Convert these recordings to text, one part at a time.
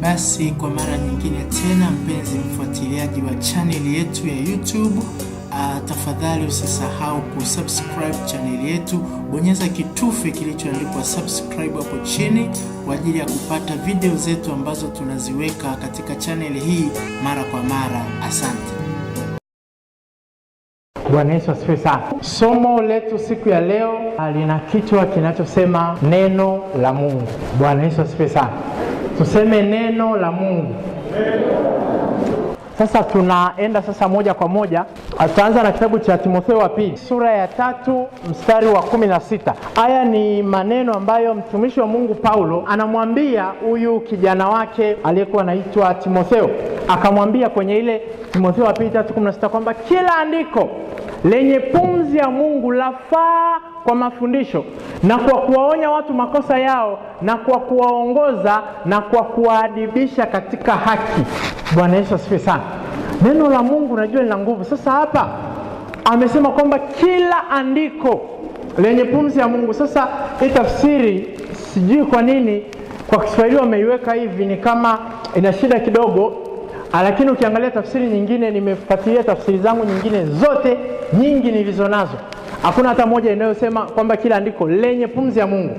Basi kwa mara nyingine tena, mpenzi mfuatiliaji wa channel yetu ya YouTube, tafadhali usisahau kusubscribe channel yetu. Bonyeza kitufe kilichoandikwa subscribe hapo chini kwa ajili ya kupata video zetu ambazo tunaziweka katika channel hii mara kwa mara. Asante. Bwana Yesu asifiwe sana. Somo letu siku ya leo lina kichwa kinachosema neno la Mungu. Bwana Yesu asifiwe sana. Tuseme neno la Mungu. Sasa tunaenda moja kwa moja. Tutaanza na kitabu cha Timotheo wa pili, sura ya 3 mstari wa 16. Haya ni maneno ambayo mtumishi wa Mungu Paulo anamwambia huyu kijana wake aliyekuwa anaitwa Timotheo. Akamwambia kwenye ile Timotheo wa pili 3:16 kwamba kila andiko lenye pumzi ya Mungu lafaa kwa mafundisho na kwa kuwaonya watu makosa yao na kwa kuwaongoza na kwa kuwaadibisha katika haki. Bwana Yesu asifiwe sana. Neno la Mungu najua lina nguvu. Sasa hapa amesema kwamba kila andiko lenye pumzi ya Mungu. Sasa hii tafsiri sijui kwa nini kwa Kiswahili wameiweka hivi, ni kama ina shida kidogo. Lakini ukiangalia tafsiri nyingine, nimefuatilia tafsiri zangu nyingine zote nyingi nilizonazo, hakuna hata moja inayosema kwamba kila andiko lenye pumzi ya Mungu.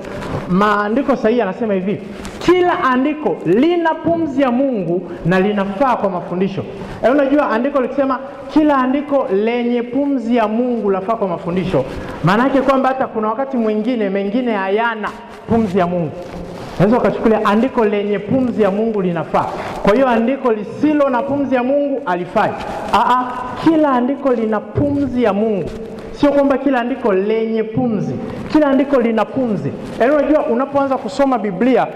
Maandiko sahihi yanasema hivi: kila andiko lina pumzi ya Mungu na linafaa kwa mafundisho. Unajua andiko likisema kila andiko lenye pumzi ya Mungu lafaa kwa mafundisho, maana yake kwamba hata kuna wakati mengine hayana pumzi ya Mungu. Naweza ukachukulia andiko lenye pumzi ya Mungu linafaa, kwa hiyo andiko lisilo na pumzi ya Mungu alifai. Kila andiko lina pumzi ya Mungu. Sio kwamba kila andiko lenye pumzi, kila andiko lina pumzi. Unajua unapoanza kusoma Biblia,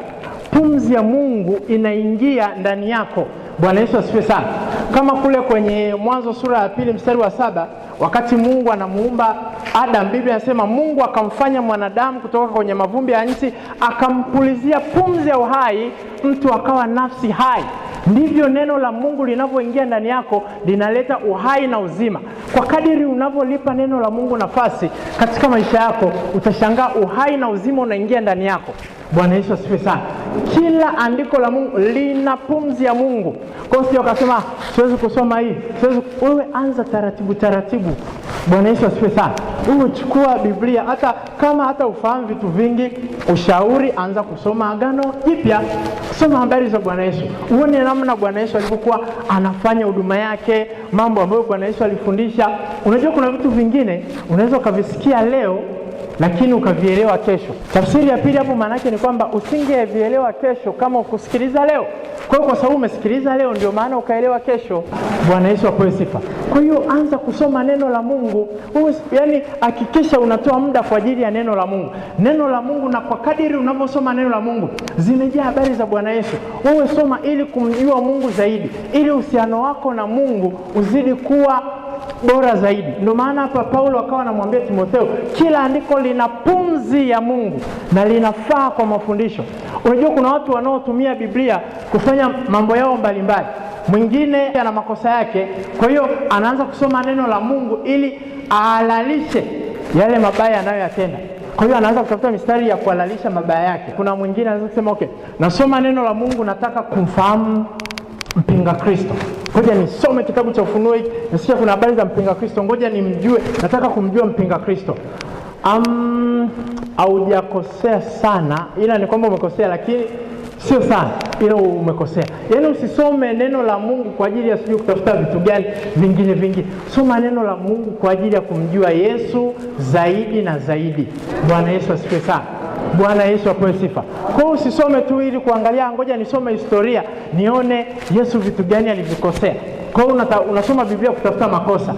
pumzi ya Mungu inaingia ndani yako. Bwana Yesu asifiwe sana. Kama kule kwenye Mwanzo sura ya 2 mstari wa 7, wakati Mungu anamuumba Adam, Biblia inasema Mungu akamfanya mwanadamu kutoka kwenye mavumbi ya nchi, akampulizia pumzi ya uhai, mtu akawa nafsi hai. Ndivyo neno la Mungu linavyoingia ndani yako, linaleta uhai na uzima. Kwa kadiri unavyolipa neno la Mungu nafasi katika maisha yako, utashangaa uhai na uzima unaingia ndani yako. Bwana Yesu asifiwe sana. Kila andiko la Mungu lina pumzi ya Mungu. Kwa hiyo ukasema siwezi kusoma hii, wewe anza taratibu. Bwana Yesu asifiwe sana. Wewe chukua Biblia, hata ufahamu vitu vingi, ushauri, anza kusoma Agano Jipya. Soma habari za Bwana Yesu, uone namna Bwana Yesu alivyokuwa anafanya huduma yake, mambo ambayo Bwana Yesu alifundisha. Unajua kuna vitu vingine unaweza ukavisikia leo lakini ukavielewa kesho. Tafsiri ya pili hapo maana yake ni kwamba usingevielewa kesho kama ukusikiliza leo. Kwa hiyo kwa sababu umesikiliza leo ndio maana ukaelewa kesho. Bwana Yesu apewe sifa. Kwa hiyo anza kusoma neno la Mungu. Hakikisha unatoa muda kwa ajili ya neno la Mungu. Neno la Mungu, na kwa kadiri unavyosoma neno la Mungu zimejaa habari za Bwana Yesu. Wewe soma ili kumjua Mungu zaidi, ili uhusiano wako na Mungu uzidi kuwa bora zaidi. Ndio maana hapa Paulo akawa anamwambia Timotheo, kila andiko lina pumzi ya Mungu na linafaa kwa mafundisho. Unajua kuna watu wanaotumia Biblia kufanya mambo yao mbalimbali. Mwingine ana makosa yake, kwa hiyo anaanza kusoma neno la Mungu ili ahalalishe yale mabaya anayoyatenda. Kwa hiyo anaanza kutafuta mistari ya kuhalalisha mabaya yake. Kuna mwingine anaanza kusema nasoma neno la Mungu, nataka kumfahamu mpinga Kristo, ngoja nisome kitabu cha Ufunuo hiki, nasikia kuna habari za mpinga Kristo, ngoja nimjue, nataka kumjua mpinga Kristo. Haujakosea sana, ila ni kwamba umekosea, lakini sio sana, ila umekosea. Usisome neno la Mungu kwa ajili ya sijui kutafuta vitu gani vingine. Soma neno la Mungu kwa ajili ya kumjua Yesu zaidi na zaidi. Bwana Yesu asifiwe sana. Bwana Yesu apewe sifa. Kwa hiyo usisome tu ili kuangalia, ngoja nisome historia nione Yesu vitu gani alivikosea. Kwa hiyo unasoma Biblia kutafuta makosa.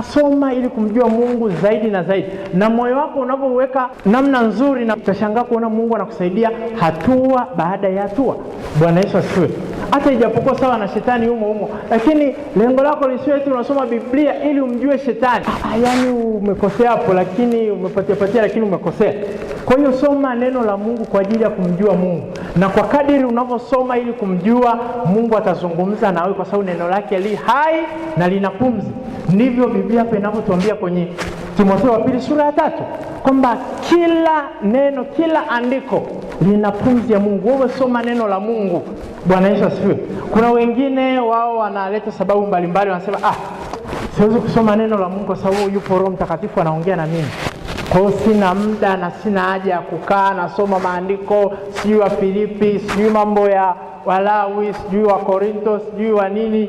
Soma ili kumjua Mungu zaidi na zaidi. Na moyo wako unapoweka namna nzuri, na utashangaa kuona Mungu anakusaidia hatua baada ya hatua. Bwana Yesu asifiwe. Hata ijapokuwa sawa na shetani humo, lakini lengo lako lisiwe tu unasoma Biblia ili umjue shetani. Umekosea hapo, lakini umepatia lakini umekosea. Kwa hiyo soma neno la Mungu kwa ajili ya kumjua Mungu. Na kwa kadiri unavyosoma ili kumjua Mungu, atazungumza nawe kwa sababu neno lake li hai na lina pumzi. Ndivyo Biblia hapa inavyotuambia kwenye Timotheo wa pili sura ya 3 kwamba kila neno, kila andiko lina pumzi ya Mungu. Wewe soma neno la Mungu. Bwana Yesu asifiwe. Kuna wengine wao wanaleta sababu mbalimbali, wanasema siwezi kusoma neno la Mungu kwa sababu yupo Roho Mtakatifu anaongea na mimi. Kwa hiyo sina muda na sina haja ya kukaa nasoma maandiko, sijui wa Filipi, sijui mambo ya Walawi, sijui wa Korinto, sijui wa nini.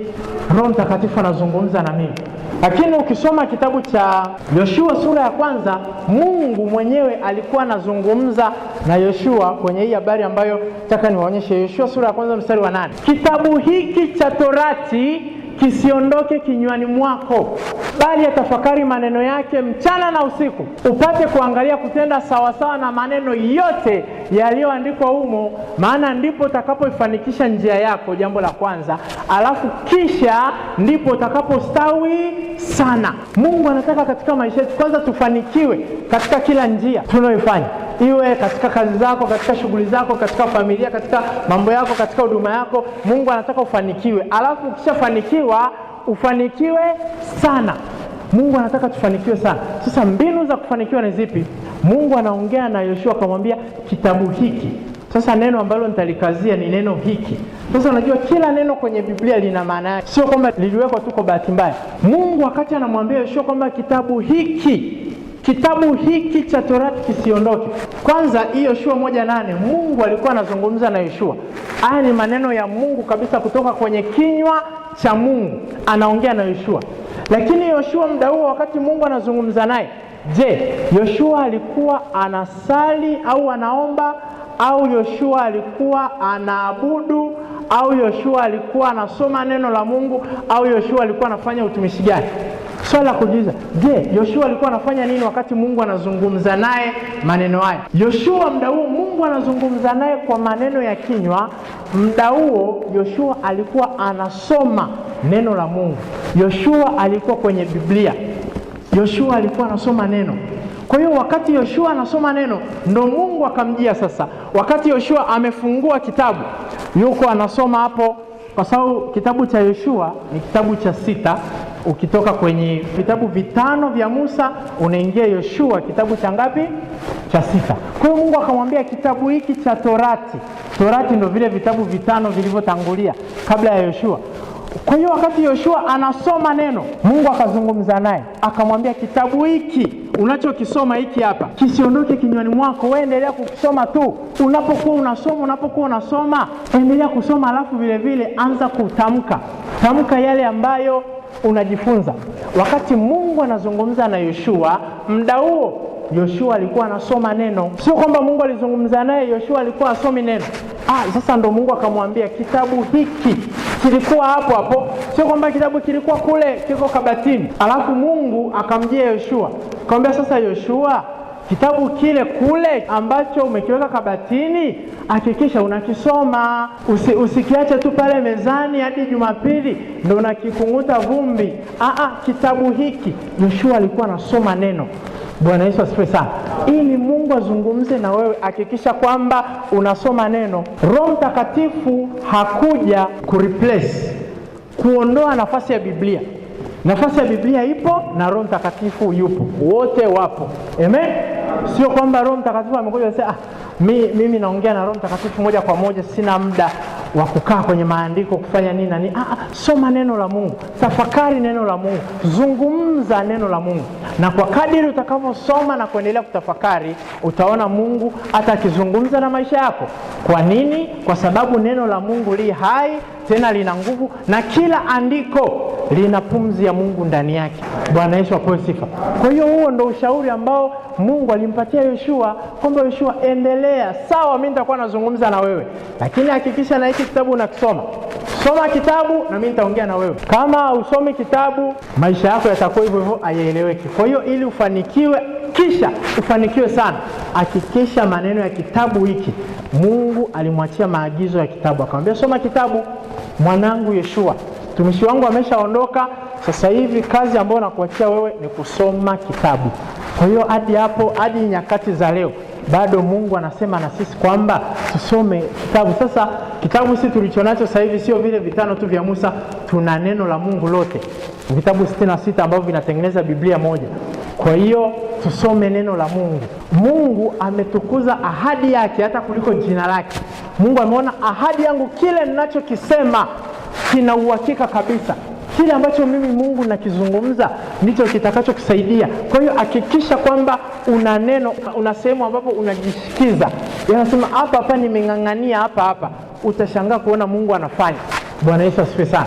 Roho Mtakatifu anazungumza na mimi. Lakini ukisoma kitabu cha Yoshua sura ya 1, Mungu mwenyewe alikuwa anazungumza na Yoshua kwenye hii habari ambayo nataka niwaonyeshe. Yoshua sura ya 1 mstari wa 8. Kitabu hiki cha Torati kisiondoke kinywani mwako, bali yatafakari maneno yake mchana na usiku, upate kuangalia kutenda sawasawa na maneno yote yaliyoandikwa humo, maana ndipo utakapoifanikisha njia yako, jambo la kwanza, alafu kisha ndipo utakapostawi sana. Mungu anataka katika maisha yetu kwanza tufanikiwe katika kila njia tunayoifanya, iwe katika kazi zako, katika shughuli zako, katika familia, katika mambo yako, katika huduma yako. Mungu anataka ufanikiwe, alafu ukishafanikiwa ufanikiwe sana. Mungu anataka tufanikiwe sana. Sasa mbinu za kufanikiwa ni zipi? Mungu anaongea na Yoshua akamwambia kitabu hiki. Sasa neno ambalo nitalikazia ni neno hiki. Sasa unajua kila neno kwenye Biblia lina maana yake, sio kwamba liliwekwa tu kwa bahati mbaya. Mungu wakati anamwambia Yoshua kwamba kitabu hiki cha Torati kisiondoke. Kwanza hiyo Yoshua 1:8, Mungu alikuwa anazungumza na Yoshua. Haya ni maneno ya Mungu kabisa kutoka kwenye kinywa cha Mungu, anaongea na Yoshua. Lakini Yoshua muda huo wakati Mungu anazungumza naye, je, Yoshua alikuwa anasali au anaomba, au Yoshua alikuwa anaabudu, au Yoshua alikuwa anasoma neno la Mungu, au Yoshua alikuwa anafanya utumishi gani? Swali la kujiuliza, je, Yoshua alikuwa anafanya nini wakati Mungu anazungumza naye maneno haya? Yoshua muda huo Mungu anazungumza naye kwa maneno ya kinywa. Muda huo Yoshua alikuwa anasoma neno la Mungu. Yoshua alikuwa kwenye Biblia. Yoshua alikuwa anasoma neno. Kwa hiyo wakati Yoshua anasoma neno, ndo Mungu akamjia sasa. Wakati Yoshua amefungua kitabu, yuko anasoma hapo, kwa sababu kitabu cha Yoshua ni kitabu cha 6. Ukitoka kwenye vitabu 5 vya Musa unaingia Yoshua kitabu cha ngapi? Cha 6. Kwa hiyo Mungu akamwambia kitabu hiki cha Torati. Torati ndio vile vitabu 5 vilivyotangulia kabla ya Yoshua. Kwa hiyo wakati Yoshua anasoma neno, Mungu akazungumza naye, akamwambia kitabu hiki unachokisoma hiki hapa kisiondoke kinywani mwako. Wewe endelea kukisoma tu. Unapokuwa unasoma, endelea kusoma, alafu vile vile anza kutamka. Tamka yale ambayo unajifunza. Wakati Mungu anazungumza na Yoshua, muda huo Yoshua alikuwa anasoma neno. Sio kwamba Mungu alizungumza naye Yoshua alikuwa asomi neno. Sasa ndo Mungu akamwambia kitabu hiki kilikuwa hapo hapo. Sio kwamba kitabu kilikuwa kule kiko kabatini. Alafu Mungu akamjia Yoshua, akamwambia sasa Yoshua, kitabu kile kule ambacho umekiweka kabatini, hakikisha unakisoma. Usikiache tu pale mezani hadi Jumapili ndio unakikunguta vumbi. Kitabu hiki Yoshua alikuwa anasoma neno. Bwana Yesu asifiwe sana. Ili Mungu azungumze na wewe, hakikisha kwamba unasoma neno. Roho Mtakatifu hakuja kuondoa nafasi ya Biblia. Nafasi ya Biblia ipo na Roho Mtakatifu yupo. Wote wapo. Amen. Sio kwamba Roho Mtakatifu amekuja kusema mimi naongea na Roho Mtakatifu moja kwa moja, sina muda wa kukaa kwenye maandiko kufanya nini na nini. Soma neno la Mungu, tafakari neno la Mungu, zungumza neno la Mungu. Na kwa kadiri utakavyosoma na kuendelea kutafakari, utaona Mungu hata akizungumza na maisha yako. Kwa nini? Kwa sababu neno la Mungu li hai, tena lina nguvu, na kila andiko lina pumzi ya Mungu ndani yake. Bwana Yesu apewe sifa. Kwa hiyo huo ndio ushauri ambao Mungu alimpatia Yoshua, kwamba Yoshua, endelea. Sawa, mimi nitakuwa nazungumza na wewe, lakini hakikisha na hiki kitabu unakisoma. Soma kitabu na mimi nitaongea na wewe. Kama usomi kitabu, maisha yako yatakuwa hivyo hivyo, hayaeleweki. Kwa hiyo ili ufanikiwe, kisha ufanikiwe sana, hakikisha maneno ya kitabu hiki. Mungu alimwachia maagizo ya kitabu, akamwambia soma kitabu. Mwanangu Yoshua, mtumishi wangu ameshaondoka, sasa hivi kazi ambayo nakuachia wewe ni kusoma kitabu. Kwa hiyo hadi nyakati za leo bado Mungu anasema na sisi kwamba tusome kitabu. Sasa kitabu sisi tulichonacho sasa hivi sio vile 5 tu vya Musa, tuna neno la Mungu lote, vitabu 66 ambavyo vinatengeneza Biblia moja. Kwa hiyo tusome neno la Mungu. Mungu ametukuza ahadi yake hata kuliko jina lake. Mungu ameona ahadi yangu, kile ninachokisema kina uhakika kabisa. Kile ambacho mimi Mungu nakizungumza ndicho kitakachokusaidia. Kwa hiyo hakikisha kwamba una neno, una sehemu ambapo unajishikiza. Yanasema hapa nimeng'ang'ania hapa. Utashangaa kuona Mungu anafanya. Bwana Yesu asifiwe sana.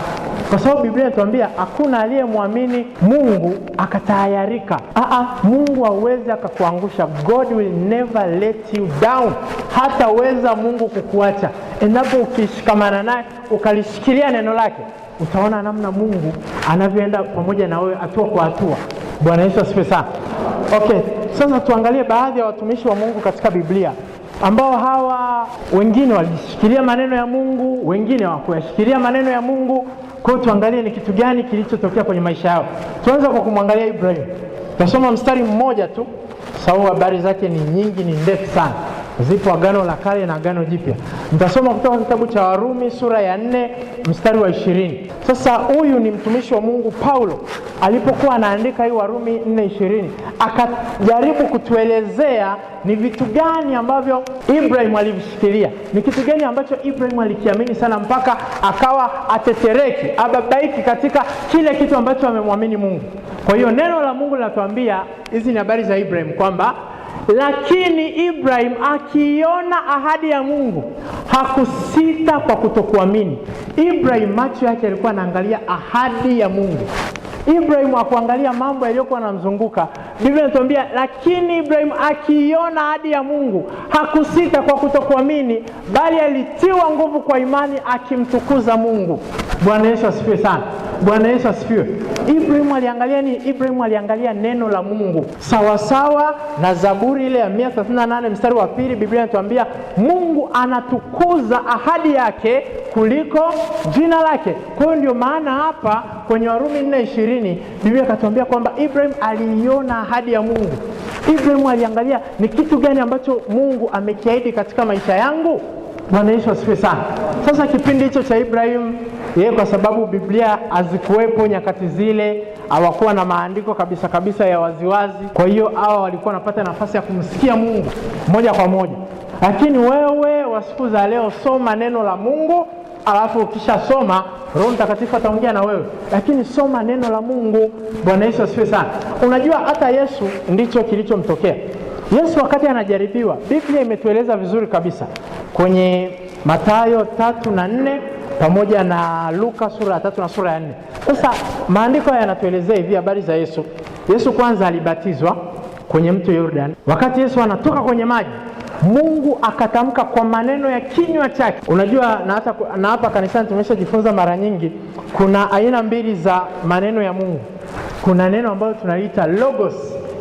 Kwa sababu Biblia inatuambia hakuna aliyemwamini Mungu akatayarika. Mungu hawezi akakuangusha. God will never let you down. Hataweza Mungu kukuacha. Endapo ukishikamana naye, ukalishikilia neno lake, utaona namna Mungu anavyoenda pamoja na wewe hatua kwa hatua. Bwana Yesu asifiwe sana. Okay, sasa tuangalie baadhi ya watumishi wa Mungu katika Biblia ambao hawa wengine walishikilia maneno ya Mungu, wengine hawakuyashikilia maneno ya Mungu. Kwa hiyo tuangalie ni kitu gani kilichotokea kwenye maisha yao. Tuanze kwa kumwangalia Ibrahim. Tutasoma mstari mmoja tu, sababu habari zake ni nyingi, ni ndefu sana. Zipo Agano la Kale na Agano Jipya. Nitasoma kutoka kitabu cha Warumi sura ya 4 mstari wa 20. Sasa huyu ni mtumishi wa Mungu Paulo. Alipokuwa anaandika hii Warumi 4:20, akajaribu kutuelezea ni vitu gani ambavyo Ibrahim alivishikilia. Ni kitu gani ambacho Ibrahim alikiamini sana mpaka akawa atetereki, ababaiki katika kile kitu ambacho amemwamini Mungu. Kwa hiyo neno la Mungu linatuambia, hizi ni habari za Ibrahim, kwamba lakini Ibrahim akiona ahadi ya Mungu hakusita kwa kutokuamini. Ibrahim macho yake yalikuwa anaangalia ahadi ya Mungu. Ibrahim hakuangalia mambo yaliyokuwa yanamzunguka. Biblia inatuambia lakini Ibrahim akiona ahadi ya Mungu hakusita kwa kutokuamini, bali alitiwa nguvu kwa imani akimtukuza Mungu. Bwana Yesu asifiwe sana. Bwana Yesu asifiwe. Ibrahim aliangalia nini? Ibrahim aliangalia neno la Mungu. Sawa na Zaburi ile ya 138 mstari wa 2, Biblia inatuambia Mungu anatukuza ahadi yake kuliko jina lake. Kwa hiyo ndio maana hapa kwenye Warumi 4:20 Biblia ikatuambia kwamba Ibrahim aliiona ahadi ya Mungu. Ibrahim aliangalia ni kitu gani ambacho Mungu amekiahidi katika maisha yangu. Bwana Yesu asifiwe sana. Sasa kipindi hicho cha Ibrahim, kwa sababu Biblia hazikuwepo nyakati zile, hawakuwa na maandiko kabisa ya waziwazi. Kwa hiyo hawa walikuwa wanapata nafasi ya kumsikia Mungu moja kwa moja. Lakini wewe wa siku za leo, soma neno la Mungu, alafu ukishasoma Roho Mtakatifu ataongea na wewe. Lakini soma neno la Mungu. Bwana Yesu asifiwe sana. Unajua hata Yesu ndicho kilichomtokea. Yesu wakati anajaribiwa, Biblia imetueleza vizuri kabisa kwenye Mathayo 3 na 4 pamoja na Luka sura ya 3 na sura ya 4. Sasa maandiko haya yanatuelezea hivi habari za Yesu. Yesu kwanza alibatizwa kwenye mto Yordan. Wakati Yesu anatoka kwenye maji, Mungu akatamka kwa maneno ya kinywa chake. Unajua na hapa kanisani tumeshajifunza mara nyingi, kuna aina mbili za maneno ya Mungu. Kuna neno ambalo tunaliita logos,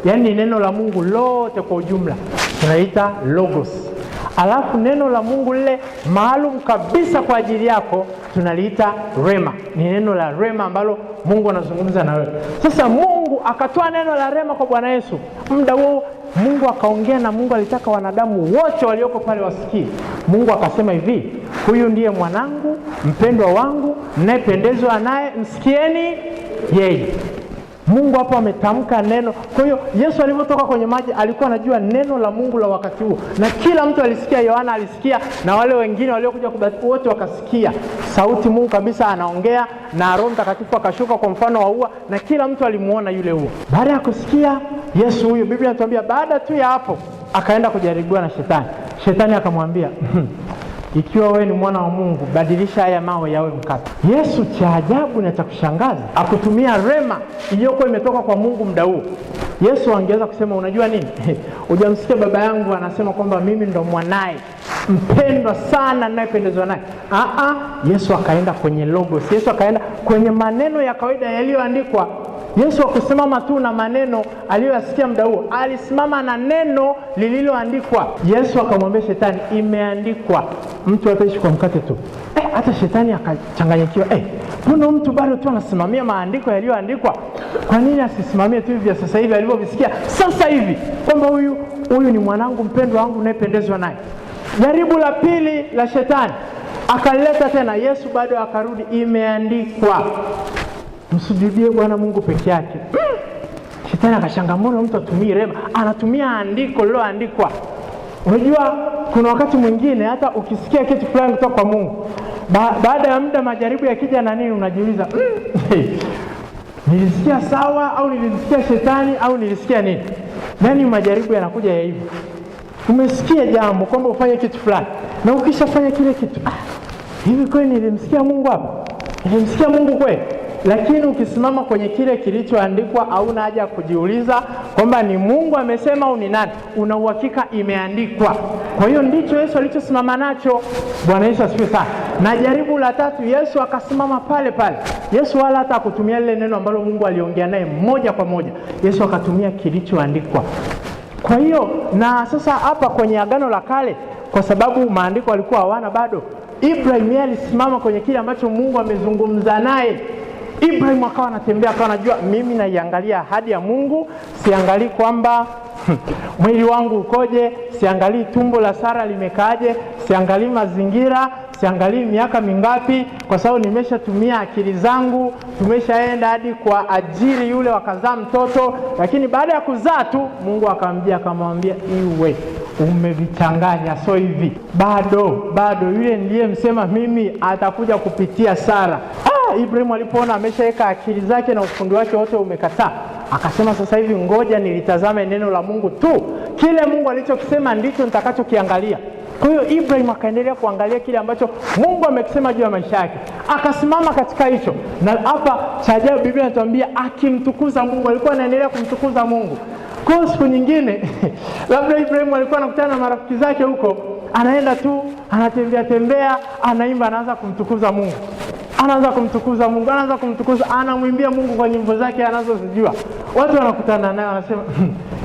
yani neno la Mungu lote kwa ujumla tunaita logos. Alafu neno la Mungu lile maalum kabisa kwa ajili yako tunaliita rema. Ni neno la rema ambalo Mungu anazungumza na wewe. Sasa Mungu akatoa neno la rema kwa Bwana Yesu. Muda huo Mungu akaongea, na Mungu alitaka wanadamu wote walioko pale wasikie. Mungu akasema hivi, huyu ndiye mwanangu mpendwa wangu ninayependezwa naye, msikieni yeye. Mungu hapo ametamka neno. Kwa hiyo Yesu alipotoka kwenye maji alikuwa anajua neno la Mungu la wakati huo, na kila mtu alisikia. Yohana alisikia, na wale wengine waliokuja kubatizwa wote wakasikia sauti Mungu kabisa anaongea, na Roho Mtakatifu akashuka kwa mfano wa ua, na kila mtu alimuona yule ua. Baada ya kusikia Yesu huyo, Biblia inatuambia baada tu ya hapo akaenda kujaribiwa na shetani. Shetani akamwambia ikiwa wewe ni mwana wa Mungu, badilisha haya mawe yawe mkate. Yesu cha ajabu na cha kushangaza akutumia rema iliyokuwa imetoka kwa Mungu muda huo. Yesu angeweza kusema unajua nini? Hujamsikia baba yangu anasema kwamba mimi ndo mwanae mpendwa sana ninayependezwa naye. Yesu akaenda kwenye logos. Yesu akaenda kwenye maneno ya kawaida yaliyoandikwa. Yesu hakusimama tu na maneno aliyoyasikia muda huo, alisimama na neno lililoandikwa. Yesu akamwambia shetani, imeandikwa mtu ataishi kwa mkate tu. Hata shetani akachanganyikiwa. Mbona mtu bado tu anasimamia maandiko yaliyoandikwa? Kwa nini asisimamie tu hivi sasa hivi alivyovisikia sasa hivi, kwamba huyu ni mwanangu mpendwa wangu ninayependezwa naye? Jaribu la pili la shetani akaleta tena. Yesu bado akarudi, imeandikwa msujudie Bwana Mungu peke yake. Shetani akashangaa, mbona mtu atumii rema, anatumia andiko liloandikwa. Unajua kuna wakati mwingine hata ukisikia kitu fulani kutoka kwa Mungu, baada ya muda majaribu yakija na nini, unajiuliza nilisikia sawa au nilisikia shetani au nilisikia nini? Nani majaribu yanakuja ya hivyo. Umesikia jambo kwamba ufanye kitu fulani, na ukishafanya kile kitu, hivi kweli nilimsikia Mungu hapa? Nilimsikia Mungu kweli? Lakini ukisimama kwenye kile kilichoandikwa, hauna haja ya kujiuliza kwamba ni Mungu amesema au ni nani. Una uhakika imeandikwa. Kwa hiyo ndicho Yesu alichosimama nacho. Bwana Yesu asifiwe sana. Na jaribu la tatu, Yesu akasimama pale pale. Yesu wala hata kutumia lile neno ambalo Mungu aliongea naye moja kwa moja. Yesu akatumia kilichoandikwa. Kwa hiyo na sasa hapa kwenye Agano la Kale, kwa sababu maandiko walikuwa hawana bado, Ibrahim alisimama kwenye kile ambacho Mungu amezungumza naye. Ibrahim akawa anatembea, akawa anajua, mimi naiangalia ahadi ya Mungu, siangalii kwamba mwili wangu ukoje, siangalii tumbo la Sara limekaaje, siangalii mazingira, siangalii miaka mingapi, kwa sababu nimeshatumia akili zangu, tumeshaenda hadi kwa ajili yule wakazaa mtoto. Lakini baada ya kuzaa tu Mungu akamwambia iwe, umevichanganya, so hivi bado yule ndiye msema mimi atakuja kupitia Sara. Ibrahim alipoona ameshaweka akili zake na ufundi wake wote umekataa, akasema sasa hivi ngoja nilitazame neno la Mungu tu, kile Mungu alichokisema ndicho nitakachokiangalia. Kwa hiyo Ibrahim akaendelea kuangalia kile ambacho Mungu amekisema juu ya maisha yake, akasimama katika hicho. Na hapa cha ajabu Biblia inatuambia akimtukuza Mungu, alikuwa anaendelea kumtukuza Mungu. Kwa siku nyingine labda Ibrahim alikuwa anakutana na marafiki zake huko, anaenda tu anatembea, anaimba, anaanza kumtukuza Mungu. Anaanza kumtukuza, anamwimbia Mungu kwa nyimbo zake anazozijua. Watu wanakutana naye wanasema,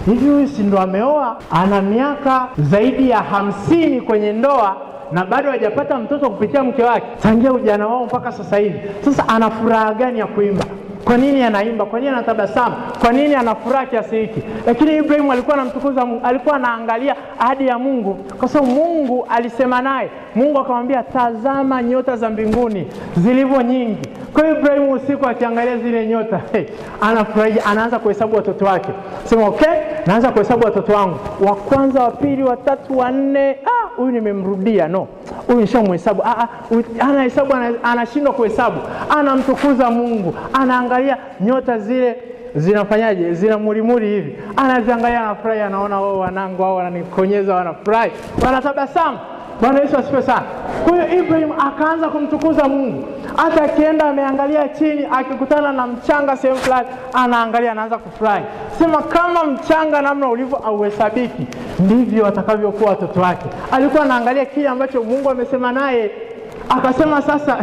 hivi huyu si ndo ameoa? Ana miaka zaidi ya 50 kwenye ndoa na bado hajapata mtoto kupitia mke wake, tangia ujana wao mpaka sasa hivi. Sasa ana furaha gani ya kuimba? Kwa nini anaimba? Kwa nini anatabasamu? Kwa nini anafuraha kiasi hiki? Lakini Ibrahim alikuwa anamtukuza Mungu, alikuwa anaangalia ahadi ya Mungu, kwa sababu Mungu alisema naye. Mungu akamwambia, tazama nyota za mbinguni zilivyo nyingi. Kwa hiyo Ibrahim usiku akiangalia zile nyota, anafurahi, anaanza kuhesabu watoto wake. Sema okay, naanza kuhesabu watoto wangu, wa kwanza, wa pili, wa tatu, wa nne. Huyu nimemrudia, no, huyu nishamhesabu. Anahesabu, anashindwa kuhesabu, anamtukuza Mungu, anaangalia nyota zile zinafanyaje, zinamulimuli hivi, anaziangalia, anafurahi, anaona wao wanangu wao wananikonyeza, wanafurahi, wanatabasamu. Bwana Yesu asifiwe sana. Kwa hiyo Ibrahim akaanza kumtukuza Mungu. Hata akienda ameangalia chini, akikutana na mchanga sehemu fulani, anaangalia, anaanza kufurahi. Sema kama mchanga namna ulivyo auhesabiki, ndivyo watakavyokuwa watoto wake. Alikuwa anaangalia kile ambacho Mungu amesema naye. Akasema sasa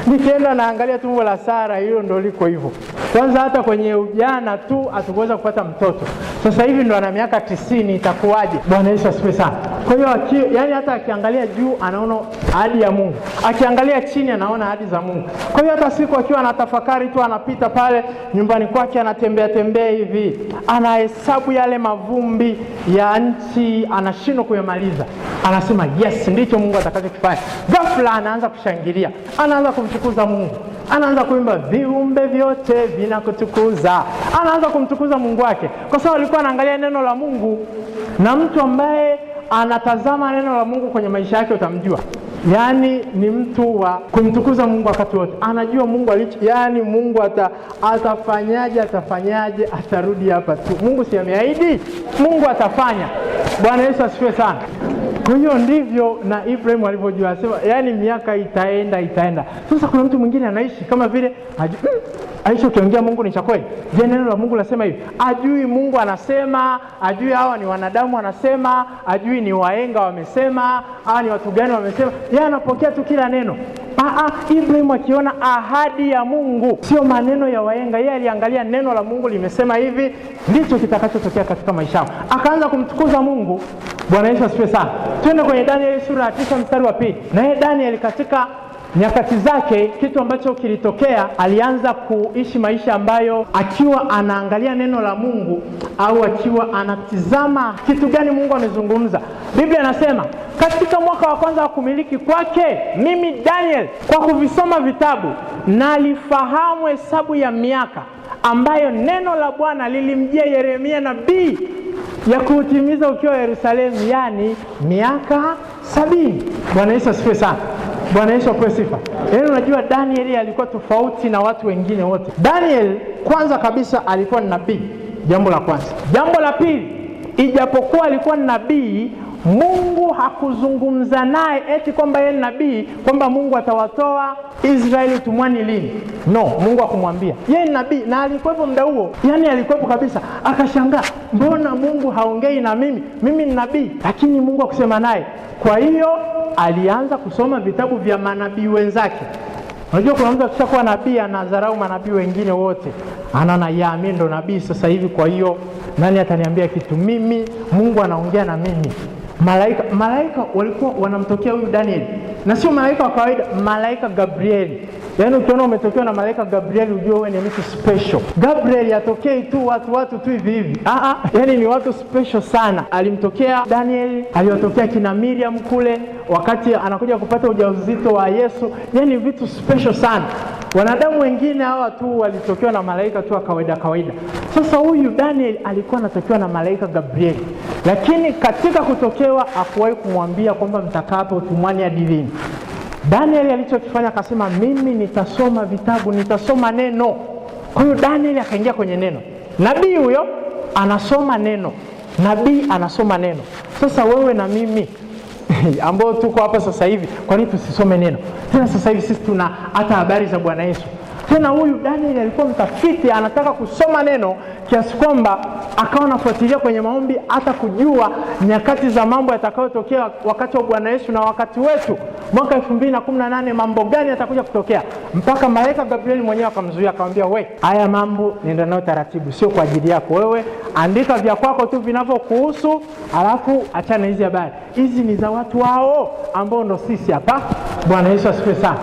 nikienda naangalia tumbo la Sara, hilo ndio liko hivyo. Kwanza hata kwenye ujana tu atakuweza kupata mtoto. Sasa hivi ndo ana miaka 90, itakuwaje? Bwana Yesu asifiwe sana. Kwa hiyo yani hata akiangalia juu anaona ahadi ya Mungu, akiangalia chini anaona ahadi za Mungu. Kwa hiyo hata siku akiwa anatafakari tu, anapita pale nyumbani kwake, anatembea hivi, anahesabu yale mavumbi ya nchi, anashindwa kuyamaliza. Anasema yes, ndicho Mungu atakachokifanya. Ghafla anaanza kushangilia, anaanza kumtukuza Mungu, anaanza kuimba, viumbe vyote vinakutukuza. Anaanza kumtukuza Mungu wake, kwa sababu alikuwa anaangalia neno la Mungu. Na mtu ambaye anatazama neno la Mungu kwenye maisha yake utamjua, yani ni mtu wa kumtukuza Mungu wakati wote. Anajua Mungu yani Mungu atafanyaje, atarudi hapa tu. Mungu si ameahidi, Mungu atafanya. Bwana Yesu asifiwe sana. Kwa hiyo ndivyo na Ibrahim alivyojua, sema yani miaka itaenda. Sasa kuna mtu mwingine anaishi kama vile Aisha ukiongea Mungu ni cha kweli. Je, neno la Mungu lasema hivi? Ajui Mungu anasema, ajui hawa ni wanadamu wanasema, ajui ni wahenga wamesema, hawa ni watu gani wamesema. Yeye anapokea tu kila neno. Ibrahim akiona ahadi ya Mungu, sio maneno ya wahenga. Yeye aliangalia neno la Mungu limesema hivi, ndicho kitakachotokea katika maisha yao. Akaanza kumtukuza Mungu. Bwana Yesu asifiwe sana. Twende kwenye Danieli sura ya 9 mstari wa 2. Na yeye Danieli katika nyakati zake, kitu ambacho kilitokea, alianza kuishi maisha ambayo akiwa anaangalia neno la Mungu au akiwa anatizama kitu gani Mungu amezungumza. Biblia inasema, katika mwaka wa kwanza wa kumiliki kwake, mimi Daniel, kwa kuvisoma vitabu nalifahamu hesabu ya miaka ambayo neno la Bwana lilimjia Yeremia nabii ya kuutimiza ukiwa Yerusalemu, yani miaka 70. Bwana Yesu asifiwe sana. Bwana Yesu apewe sifa. Yaani unajua Danieli alikuwa tofauti na watu wengine wote. Daniel kwanza kabisa alikuwa ni nabii. Jambo la kwanza. Jambo la pili, ijapokuwa alikuwa ni nabii, Mungu hakuzungumza naye eti kwamba yeye ni nabii, kwamba Mungu atawatoa Israeli utumwani lini. No, Mungu hakumwambia. Yeye ni nabii na alikuwepo muda huo. Yaani alikuwepo kabisa. Akashangaa, mbona Mungu haongei na mimi? Mimi ni nabii, lakini Mungu hakusema naye. Kwa hiyo alianza kusoma vitabu vya manabii wenzake. Unajua kuna mtu akishakuwa nabii anadharau manabii wengine wote. Anaona mimi ndo nabii sasa hivi, kwa hiyo nani ataniambia kitu? Mimi, Mungu anaongea na mimi. Malaika walikuwa wanamtokea huyu Daniel. Na sio malaika wa kawaida, malaika Gabriel. Yaani ukiona umetokewa na malaika Gabriel ujue wewe ni mtu special. Gabriel yatokei tu watu tu hivi. Yaani ni watu special sana. Alimtokea Daniel, aliwatokea kina Miriam kule wakati anakuja kupata ujauzito wa Yesu. Yaani vitu special sana. Wanadamu wengine hawa tu walitokewa na malaika tu kawaida. Sasa huyu Daniel alikuwa anatokewa na malaika Gabriel. Lakini katika kutokewa hakuwahi kumwambia kwamba mtakaa hapo utumwani hadi lini. Daniel alichokifanya akasema, mimi nitasoma vitabu, nitasoma neno. Kwa hiyo Daniel akaingia kwenye neno. Nabii huyo anasoma neno. Nabii anasoma neno. Sasa wewe na mimi ambao tuko hapa sasa hivi, kwa nini tusisome neno? Tena sasa hivi sisi tuna hata habari za Bwana Yesu. Tena huyu Daniel alikuwa mtafiti, anataka kusoma neno kiasi kwamba akawa anafuatilia kwenye maombi hata kujua nyakati za mambo yatakayotokea wakati wa Bwana Yesu na wakati wetu mwaka 2018 mambo gani yatakuja kutokea. Mpaka malaika Gabriel mwenyewe akamzuia, akamwambia, "Wewe, haya mambo nenda nayo taratibu, sio kwa ajili yako. Wewe andika vya kwako tu vinavyokuhusu, alafu achana hizi habari. Hizi ni za watu wao ambao ndo sisi hapa." Bwana Yesu asifiwe sana.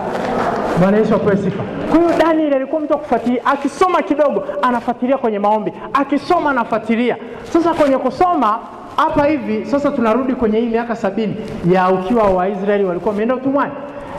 Bwana Yesu apewe sifa. Kwa hiyo Daniel alikuwa mtu kufuatilia, akisoma kidogo anafuatilia kwenye maombi, akisoma anafuatilia. Sasa kwenye kusoma hapa hivi, sasa tunarudi kwenye hii miaka 70 ya ukiwa wa Israeli walikuwa wameenda utumwani.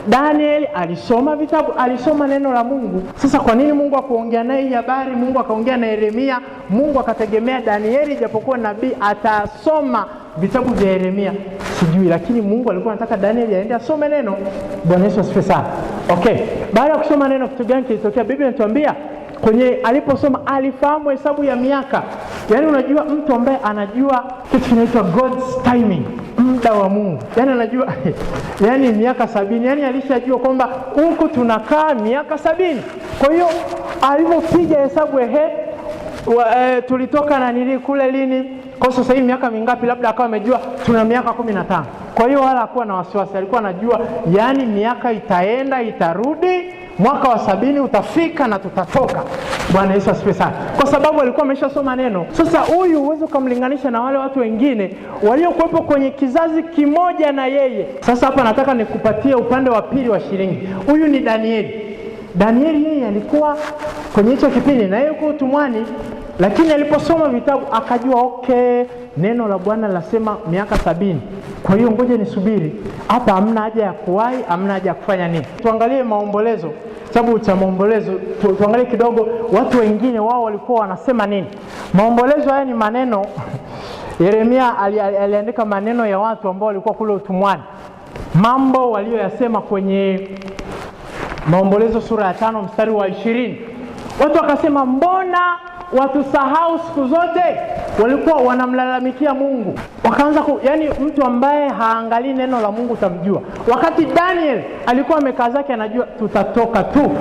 Daniel alisoma vitabu, alisoma neno la Mungu. Sasa kwa nini Mungu akuongea naye hii habari? Mungu akaongea na Yeremia, Mungu akategemea Danieli japokuwa nabii atasoma vitabu vya Yeremia, sijui, lakini Mungu alikuwa anataka Daniel aende asome neno. Bwana Yesu asifiwe sana. Okay, baada ya kusoma neno kitu gani kilitokea? Biblia inatuambia kwenye aliposoma alifahamu hesabu ya miaka. Yaani unajua mtu ambaye anajua kitu kinaitwa God's timing, muda wa Mungu. Yaani anajua yaani miaka 70, yaani alishajua kwamba huku tunakaa miaka 70. Kwa hiyo alipopiga hesabu tulitoka na nili kule lini? Kwa sasa hivi miaka mingapi? Labda akawa amejua tuna miaka 15. Kwa hiyo wala hakuwa na wasiwasi, alikuwa anajua yaani miaka itaenda itarudi, mwaka wa 70 utafika na tutatoka. Bwana Yesu asifiwe sana. Kwa sababu alikuwa ameshasoma neno. Sasa huyu uwezo kumlinganisha na wale watu wengine waliokuwepo kwenye kizazi kimoja na yeye. Sasa hapa nataka nikupatie upande wa pili wa shilingi. Huyu ni Danieli. Danieli yeye alikuwa kwenye hicho kipindi na yeye yuko utumwani, lakini aliposoma vitabu akajua neno la Bwana lasema miaka 70. Kwa hiyo ngoja nisubiri. Hapa hamna haja ya kuwahi, hamna haja ya kufanya nini. Tuangalie maombolezo. Kitabu cha maombolezo tuangalie kidogo watu wengine wao walikuwa wanasema nini. Maombolezo haya ni maneno Yeremia aliandika maneno ya watu ambao walikuwa kule utumwani. Mambo walioyasema kwenye Maombolezo sura ya 5 mstari wa 20. Watu wakasema, mbona watusahau siku zote? Walikuwa wanamlalamikia Mungu. Wakaanza yani mtu ambaye haangalii neno la Mungu utamjua. Wakati Daniel alikuwa amekaa zake anajua tutatoka tu.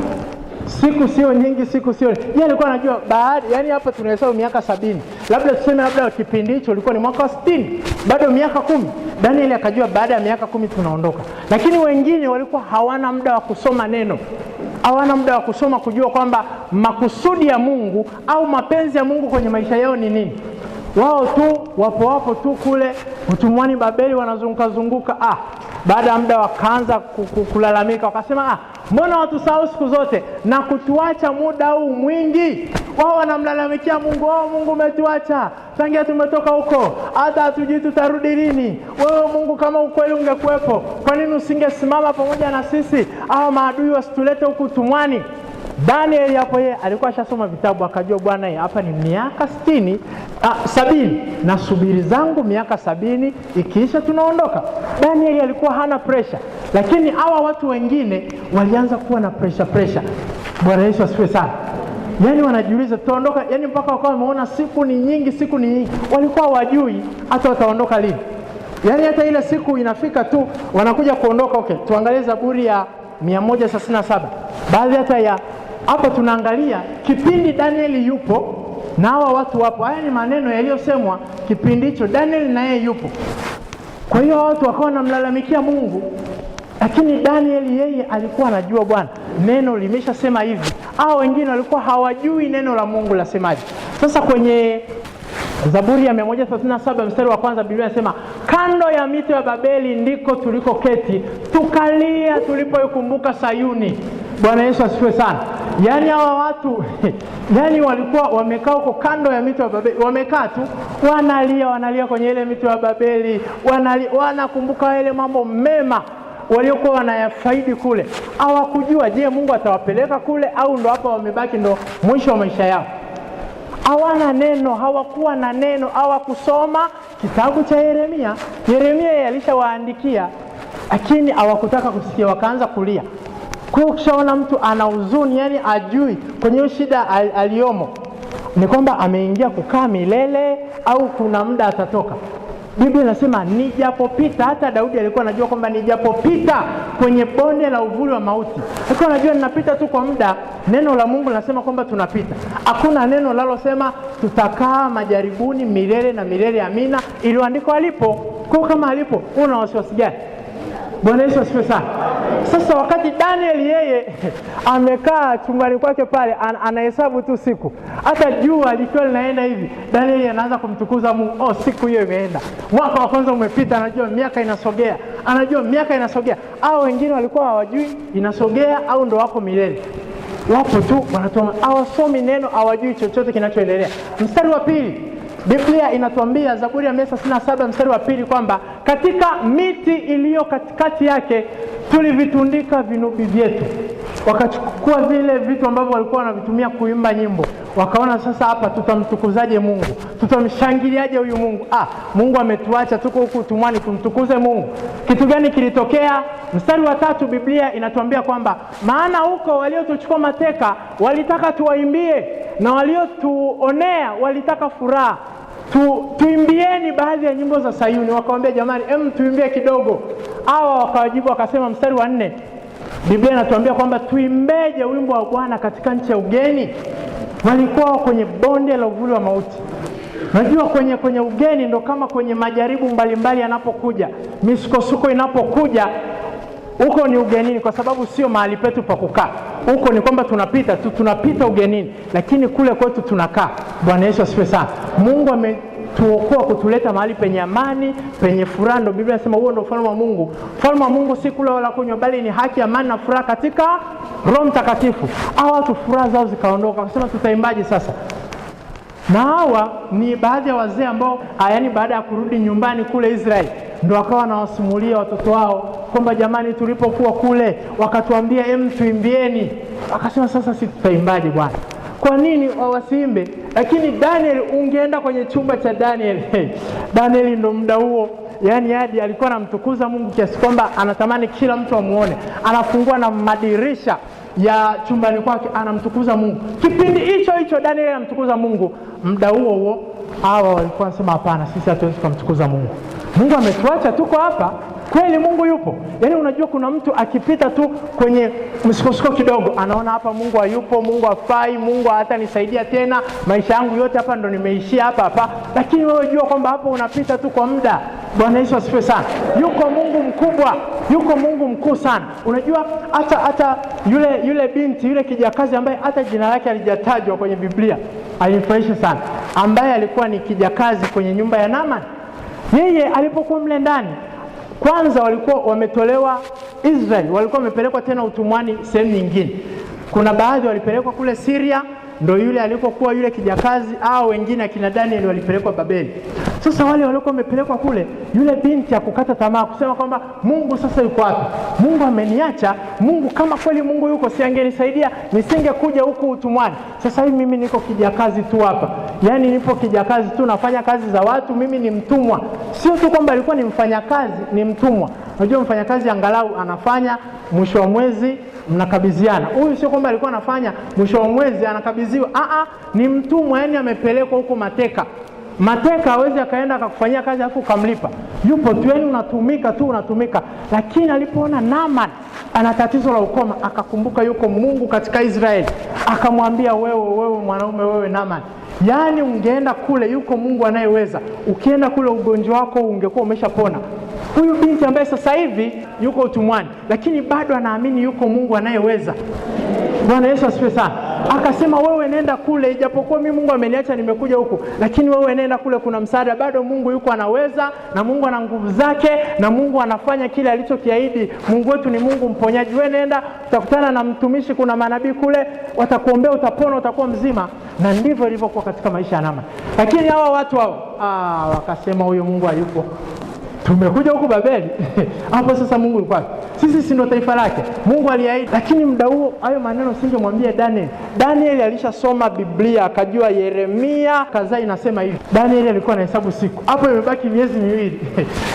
Siku sio nyingi, siku sio. Yeye alikuwa anajua baada, yani hapa tunahesabu miaka 70. Labda tuseme labda kipindi hicho ulikuwa ni mwaka 60, bado miaka 10. Daniel akajua baada ya miaka 10 tunaondoka. Lakini wengine walikuwa hawana muda wa kusoma neno. Hawana muda wa kusoma kujua kwamba makusudi ya Mungu au mapenzi ya Mungu kwenye maisha yao ni nini. Wao tu wapo tu kule utumwani Babeli wanazunguka. Baada ya muda wakaanza kulalamika, wakasema mbona watusahau siku zote na kutuacha muda huu mwingi? Wao wanamlalamikia Mungu, Mungu umetuacha tangia tumetoka huko, hata hatujui tutarudi lini. Wewe Mungu, kama ukweli ungekuwepo, kwa nini usingesimama pamoja na sisi? Maadui wasitulete huku utumwani. Danieli hapo yeye alikuwa ashasoma vitabu, akajua bwana hapa ni miaka 70 na subiri zangu miaka 70 ikiisha tunaondoka. Danieli alikuwa hana pressure, lakini hawa watu wengine walianza kuwa na pressure. Bwana Yesu asifiwe sana. Yaani wanajiuliza tutaondoka, yaani mpaka wakawa wameona siku ni nyingi. Walikuwa wajui hata wataondoka lini. Yaani hata ile siku inafika tu wanakuja kuondoka. Okay, tuangalie Zaburi ya 137. Baadhi hata ya hapa tunaangalia kipindi Danieli yupo na hawa watu wapo. Haya ni maneno yaliyosemwa kipindi hicho, Danieli na yeye yupo. Kwa hiyo watu wakawa wanamlalamikia Mungu, lakini Danieli yeye alikuwa anajua bwana neno limeshasema hivi. Hao wengine walikuwa hawajui neno la Mungu lasemaje. Sasa kwenye Zaburi ya 137 mstari wa kwanza Biblia inasema, kando ya mito ya Babeli ndiko tulikoketi tukalia tulipoikumbuka Sayuni. Bwana Yesu asifiwe sana. Yaani hawa watu yaani walikuwa wamekaa huko kando ya mito ya Babeli, wamekaa tu wanalia kwenye ile mito ya Babeli, wanakumbuka ile mambo mema waliokuwa wanayafaidi kule. Hawakujua je, Mungu atawapeleka kule au ndo hapa wamebaki ndo mwisho wa maisha yao. Hawana neno, hawakuwa na neno, hawakusoma kitabu cha Yeremia. Yeremia alishawaandikia, lakini hawakutaka kusikia, wakaanza kulia. Kwa hiyo ukishaona mtu ana huzuni, yani ajui kwenye shida aliyomo ni kwamba ameingia kukaa milele au kuna muda atatoka. Biblia inasema nijapopita, hata Daudi alikuwa anajua kwamba nijapopita kwenye bonde la uvuli wa mauti. Alikuwa anajua ninapita tu kwa muda. Neno la Mungu linasema kwamba tunapita. Hakuna neno lalosema tutakaa majaribuni milele na milele, amina. Iliyoandikwa alipo. Kwa kama alipo, una wasiwasi gani? Bwana Yesu asifiwe sana. Sasa wakati Danieli yeye amekaa chumbani kwake pale anahesabu tu siku, hata jua likiwa linaenda hivi, Danieli anaanza kumtukuza Mungu. Siku hiyo imeenda, mwaka wa kwanza umepita, anajua miaka inasogea. Hao wengine walikuwa hawajui inasogea au ndo wako milele. Wapo tu wanatoa, hawasomi neno, hawajui chochote kinachoendelea. Mstari wa pili Biblia inatuambia, Zaburi ya 137 mstari wa pili, kwamba katika miti iliyo katikati yake tulivitundika vinubi vyetu. Wakachukua vile vitu ambavyo walikuwa wanavitumia kuimba nyimbo, wakaona sasa hapa tutamtukuzaje Mungu, tutamshangiliaje huyu Mungu? Mungu ametuacha, tuko huku utumwani, tumtukuze Mungu. Kitu gani kilitokea? Mstari wa tatu Biblia inatuambia kwamba maana huko waliotuchukua mateka walitaka tuwaimbie, na waliotuonea walitaka furaha. Tuimbieni baadhi ya nyimbo za Sayuni. Wakamwambia jamani, tuimbie kidogo. Hawa wakawajibu wakasema, mstari wa 4 Biblia inatuambia kwamba tuimbeje wimbo wa Bwana katika nchi ya ugeni? Walikuwa kwenye bonde la uvuli wa mauti. Najua kwenye ugeni ndo kama kwenye majaribu mbalimbali yanapokuja, misukosuko inapokuja, huko ni ugenini, kwa sababu sio mahali petu pa kukaa. Huko ni kwamba tunapita ugenini, lakini kule kwetu tunakaa. Bwana Yesu asifiwe sana. Mungu ametuokoa kutuleta mahali penye amani, penye furaha. Ndio Biblia inasema huo ndio ufalme wa Mungu. Ufalme wa Mungu si kula wala kunywa, bali ni haki, amani na furaha katika Roho Mtakatifu. Hao watu furaha zao zikaondoka, wakasema tutaimbaje sasa? Na hawa ni baadhi ya wazee ambao yaani baada ya kurudi nyumbani kule Israeli ndio wakawa wanawasimulia watoto wao kwamba jamani, tulipokuwa kule wakatuambia tuimbieni. Akasema sasa si tutaimbaje bwana? Kwa nini wasiimbe? Lakini Daniel, ungeenda kwenye chumba cha Daniel, Daniel ndo muda huo yaani hadi alikuwa anamtukuza Mungu kiasi kwamba anatamani kila mtu amuone. Anafungua na madirisha ya chumbani kwake, anamtukuza Mungu. Kipindi hicho Daniel anamtukuza Mungu. Muda huo hawa walikuwa wanasema hapana, sisi hatuwezi kumtukuza Mungu. Mungu ametuacha, tuko hapa. Kweli Mungu yupo. Yaani unajua kuna mtu akipita tu kwenye msukosuko kidogo, anaona hapa Mungu hayupo, Mungu hafai, Mungu hatanisaidia tena, maisha yangu yote hapa ndo nimeishia hapa. Lakini wewe jua kwamba hapo unapita tu kwa muda. Bwana Yesu asifiwe sana. Yuko Mungu mkubwa, yuko Mungu mkuu sana. Unajua hata yule binti, yule kijakazi ambaye hata jina lake halijatajwa kwenye Biblia, alinifurahisha sana, ambaye alikuwa ni kijakazi kwenye nyumba ya Naaman. Yeye alipokuwa mle ndani, kwanza walikuwa wametolewa Israeli, walikuwa wamepelekwa tena utumwani sehemu nyingine. Kuna baadhi walipelekwa kule Syria ndio yule alikokuwa yule kijakazi, au wengine akina Daniel walipelekwa Babeli. Sasa wale waliokuwa wamepelekwa kule, yule binti akukata tamaa kusema kwamba Mungu sasa yuko wapi? Mungu ameniacha. Mungu kama kweli Mungu yuko, si angenisaidia nisingekuja huku utumwani. Sasa hivi mimi niko kijakazi tu hapa. Yaani nipo kijakazi tu, nafanya kazi za watu, mimi ni mtumwa. Sio tu kwamba alikuwa ni mfanyakazi, ni mtumwa. Unajua mfanyakazi angalau anafanya, mwisho wa mwezi mnakabidhiana. Huyu sio kwamba alikuwa anafanya mwisho wa mwezi anakabidhiwa. Ni mtumwa, yani amepelekwa huko mateka. Mateka hawezi akaenda akakufanyia kazi alafu ukamlipa. Yupo tu, yani unatumika. Lakini alipoona Naaman ana tatizo la ukoma, akakumbuka yuko Mungu katika Israeli. Akamwambia, wewe mwanaume, wewe Naaman, yani ungeenda kule, yuko Mungu anayeweza. Ukienda kule ugonjwa wako ungekuwa umeshapona. Huyu binti ambaye sasa hivi yuko utumwani, lakini bado anaamini yuko Mungu anayeweza. Bwana Yesu asifiwe sana. Akasema, wewe nenda kule, ijapokuwa mimi Mungu ameniacha nimekuja huku, lakini wewe nenda kule, kuna msaada, bado Mungu yuko anaweza, na Mungu ana nguvu zake, na Mungu anafanya kile alichokiahidi. Mungu wetu ni Mungu mponyaji. Wewe nenda, utakutana na mtumishi, kuna manabii kule, watakuombea, utapona, utakuwa mzima. Na ndivyo ilivyokuwa katika maisha ya Naaman. Lakini hawa watu hao wakasema, huyo Mungu hayupo. Tumekuja huku Babeli. Hapo sasa Mungu yuko wapi? Sisi si ndo taifa lake. Mungu aliahidi. Lakini muda huo hayo maneno singemwambia Daniel. Daniel alishasoma Biblia, akajua Yeremia kadhaa inasema hivi. Daniel alikuwa anahesabu siku. Hapo imebaki miezi miwili.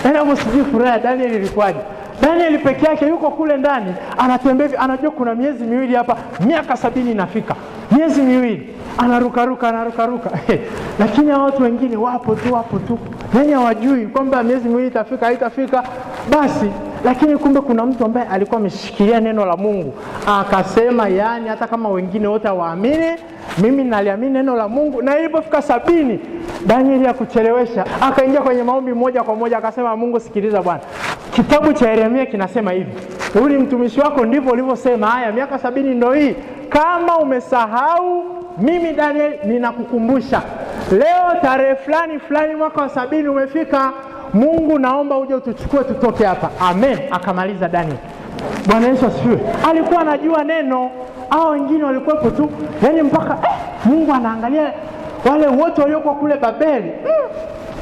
Yaani hapo sijui furaha Daniel ilikuwaje. Daniel peke yake yuko kule ndani, anatembea hivi, anajua kuna miezi miwili hapa, miaka 70 inafika. Miezi miwili. Anaruka. Lakini watu wengine wapo tu. Yaani hawajui kwamba miezi miwili itafika, haitafika. Basi, lakini kumbe kuna mtu ambaye alikuwa ameshikilia neno la Mungu. Akasema, yani hata kama wengine wote hawaamini, mimi naliamini neno la Mungu. Na ilipofika 70, Danieli hakuchelewesha. Akaingia kwenye maombi moja kwa moja, akasema, Mungu sikiliza Bwana. Kitabu cha Yeremia kinasema hivi. Uli mtumishi wako ndivyo ulivyosema. Haya, miaka 70 ndio hii. Kama umesahau, mimi Daniel ninakukumbusha. Leo tarehe fulani mwaka wa 70 umefika. Mungu naomba uje utuchukue tutoke hapa. Amen. Akamaliza Daniel. Bwana Yesu asifiwe. Alikuwa anajua neno. Hao wengine walikuwepo tu. Yaani mpaka Mungu anaangalia wale wote waliokuwa kule Babeli.